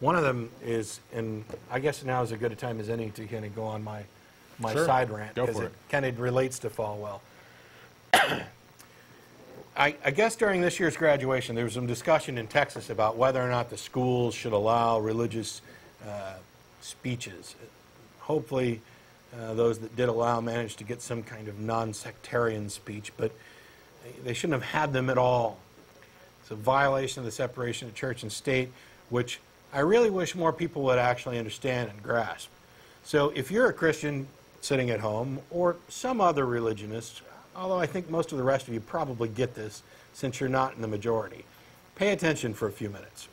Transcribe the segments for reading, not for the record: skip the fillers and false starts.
One of them is, and I guess now is as good a time as any to kind of go on my Sure. side rant, Go because for it it. kind of relates to Falwell. I guess during this year's graduation, there was some discussion in Texas about whether or not the schools should allow religious speeches. Hopefully, those that did allow managed to get some kind of non-sectarian speech, but they shouldn't have had them at all. It's a violation of the separation of church and state, which I really wish more people would actually understand and grasp. So if you're a Christian sitting at home, or some other religionist, although I think most of the rest of you probably get this since you're not in the majority, pay attention for a few minutes.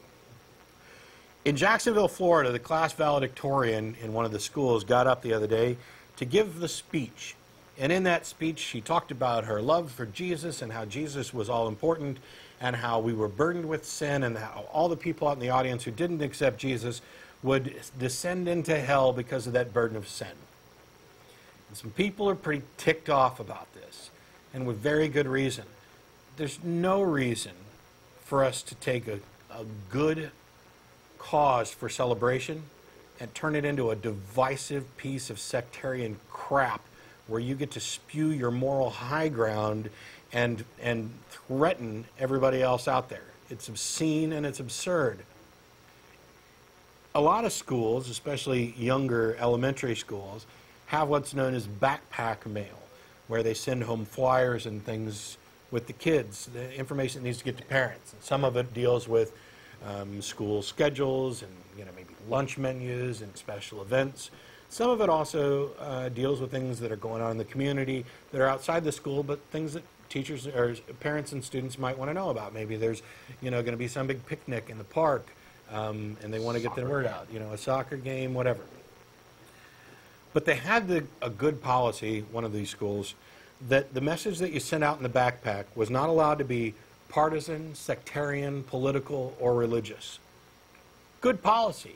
In Jacksonville, Florida, the class valedictorian in one of the schools got up the other day to give the speech. And in that speech, she talked about her love for Jesus and how Jesus was all important and how we were burdened with sin and how all the people out in the audience who didn't accept Jesus would descend into hell because of that burden of sin. And some people are pretty ticked off about this, and with very good reason. There's no reason for us to take a good cause for celebration and turn it into a divisive piece of sectarian crap where you get to spew your moral high ground and threaten everybody else out there. It's obscene and it's absurd. A lot of schools, especially younger elementary schools, have what's known as backpack mail, where they send home flyers and things with the kids, the information that needs to get to parents. And some of it deals with school schedules and maybe lunch menus and special events. Some of it also deals with things that are going on in the community that are outside the school, but things that teachers or parents and students might want to know about. Maybe there's going to be some big picnic in the park, and they want to get the word out. A soccer game, whatever. But they had a good policy, one of these schools, that the message that you sent out in the backpack was not allowed to be partisan, sectarian, political, or religious. Good policy.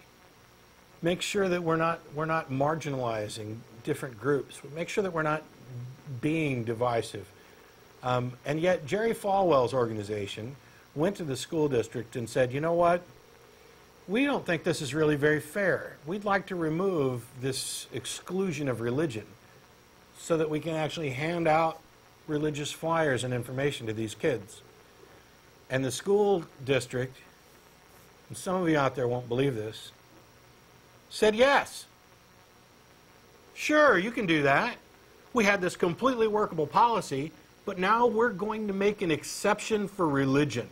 Make sure that we're not marginalizing different groups. Make sure that we're not being divisive. And yet Jerry Falwell's organization went to the school district and said, you know what? We don't think this is really very fair. We'd like to remove this exclusion of religion so that we can actually hand out religious flyers and information to these kids. And the school district, and some of you out there won't believe this, said yes. Sure, you can do that. We had this completely workable policy, but now we're going to make an exception for religion.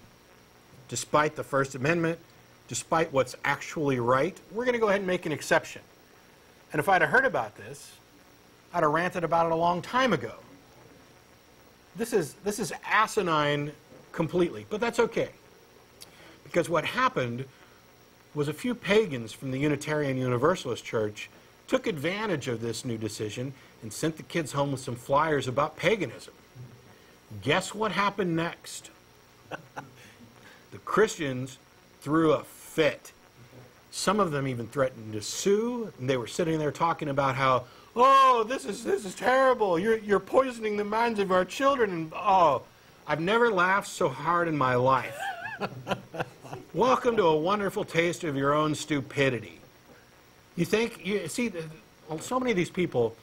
Despite the First Amendment, despite what's actually right, we're going to go ahead and make an exception. And if I'd have heard about this, I'd have ranted about it a long time ago. This is asinine completely, but that's okay. Because what happened was a few pagans from the Unitarian Universalist Church took advantage of this new decision and sent the kids home with some flyers about paganism. Guess what happened next? The Christians threw a fit. Some of them even threatened to sue, and they were sitting there talking about how, oh, this is terrible. You're poisoning the minds of our children. And oh, I've never laughed so hard in my life. Welcome to a wonderful taste of your own stupidity. You see, so many of these people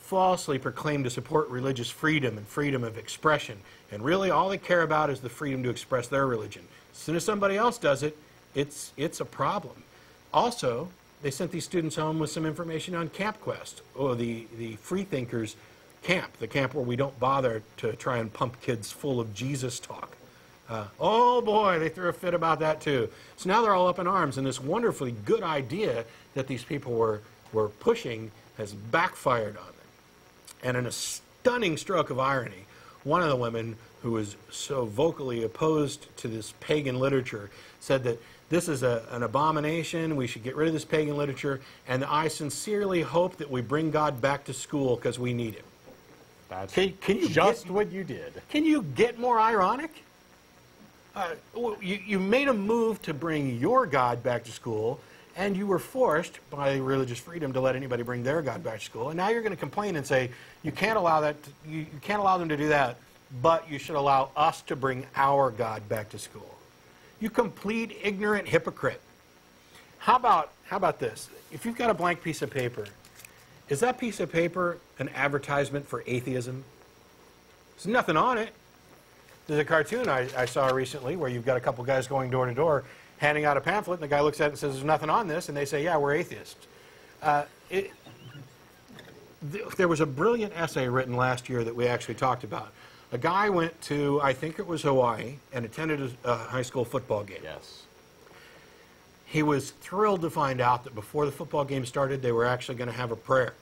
falsely proclaim to support religious freedom and freedom of expression, and really all they care about is the freedom to express their religion. As soon as somebody else does it, it's a problem. Also, they sent these students home with some information on Camp Quest, or the Freethinkers camp, the camp where we don't bother to try and pump kids full of Jesus talk. Oh boy, they threw a fit about that too. So now they're all up in arms, and this wonderfully good idea that these people were pushing has backfired on them. And in a stunning stroke of irony, one of the women who was so vocally opposed to this pagan literature said that this is an abomination, we should get rid of this pagan literature, and I sincerely hope that we bring God back to school because we need him. That's Can you just what you did. Can you get more ironic? You made a move to bring your God back to school, and you were forced by religious freedom to let anybody bring their God back to school, and now you're going to complain and say you can't allow that. You can't allow them to do that, but you should allow us to bring our God back to school. You complete ignorant hypocrite. How about this? If you've got a blank piece of paper, is that piece of paper an advertisement for atheism? There's nothing on it. There's a cartoon I saw recently where you've got a couple guys going door to door handing out a pamphlet, and the guy looks at it and says, there's nothing on this, and they say, yeah, we're atheists. There was a brilliant essay written last year that we actually talked about. A guy went to, I think it was Hawaii, and attended a high school football game. Yes. He was thrilled to find out that before the football game started, they were actually going to have a prayer.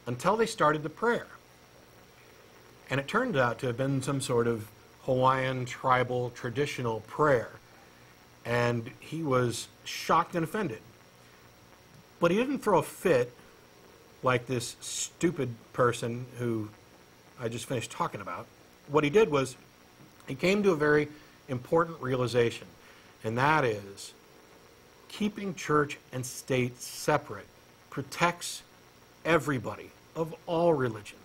Until they started the prayer. And it turned out to have been some sort of Hawaiian tribal traditional prayer. And he was shocked and offended. But he didn't throw a fit like this stupid person who I just finished talking about. What he did was he came to a very important realization, and that is keeping church and state separate protects everybody of all religions.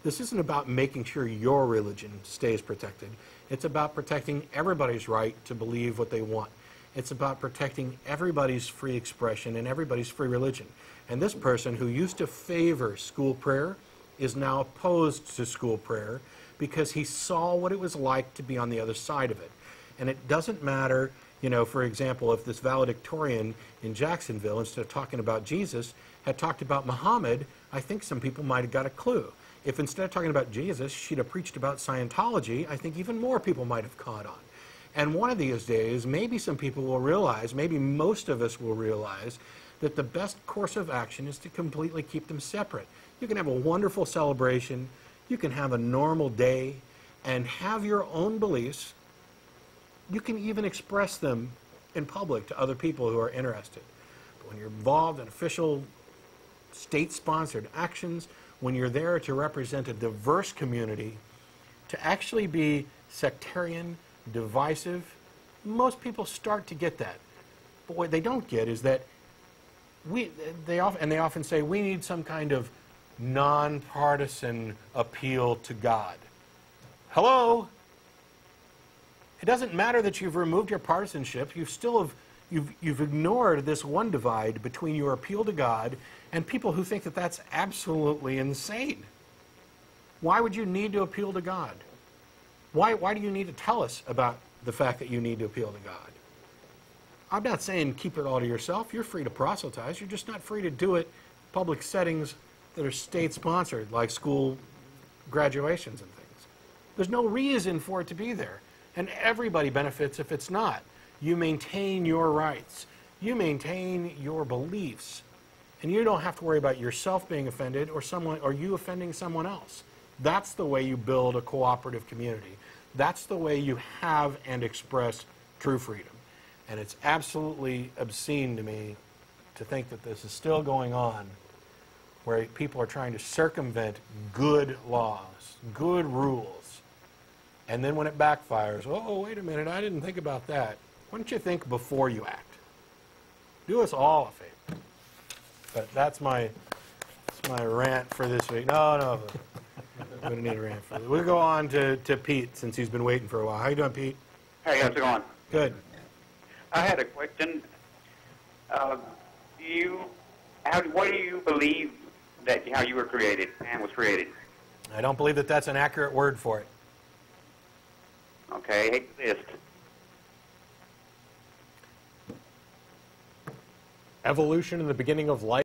This isn't about making sure your religion stays protected. It's about protecting everybody's right to believe what they want. It's about protecting everybody's free expression and everybody's free religion. And this person who used to favor school prayer is now opposed to school prayer because he saw what it was like to be on the other side of it. And it doesn't matter, you know, for example, if this valedictorian in Jacksonville, instead of talking about Jesus, had talked about Muhammad, I think some people might have got a clue. If instead of talking about Jesus, she'd have preached about Scientology, I think even more people might have caught on. And one of these days, maybe some people will realize, maybe most of us will realize, that the best course of action is to completely keep them separate. You can have a wonderful celebration, you can have a normal day, and have your own beliefs. You can even express them in public to other people who are interested. But when you're involved in official state-sponsored actions, when you're there to represent a diverse community, to actually be sectarian, divisive, most people start to get that. But what they don't get is that they often say we need some kind of nonpartisan appeal to God. Hello? It doesn't matter that you've removed your partisanship. You've ignored this one divide between your appeal to God and people who think that that's absolutely insane. Why would you need to appeal to God? Why do you need to tell us about the fact that you need to appeal to God? I'm not saying keep it all to yourself. You're free to proselytize. You're just not free to do it in public settings that are state-sponsored, like school graduations and things. There's no reason for it to be there. And everybody benefits if it's not. You maintain your rights. You maintain your beliefs. And you don't have to worry about yourself being offended or you offending someone else. That's the way you build a cooperative community. That's the way you have and express true freedom. And it's absolutely obscene to me to think that this is still going on, where people are trying to circumvent good laws, good rules. And then when it backfires, oh, wait a minute, I didn't think about that. Why don't you think before you act? Do us all a favor. But that's my rant for this week. No. We don't need a rant for this. We'll go on to Pete, since he's been waiting for a while. How you doing, Pete? Hey, how's it going? Good. I had a question. What do you believe that how you were created, man was created? I don't believe that that's an accurate word for it. Okay, exist. Evolution in the beginning of life.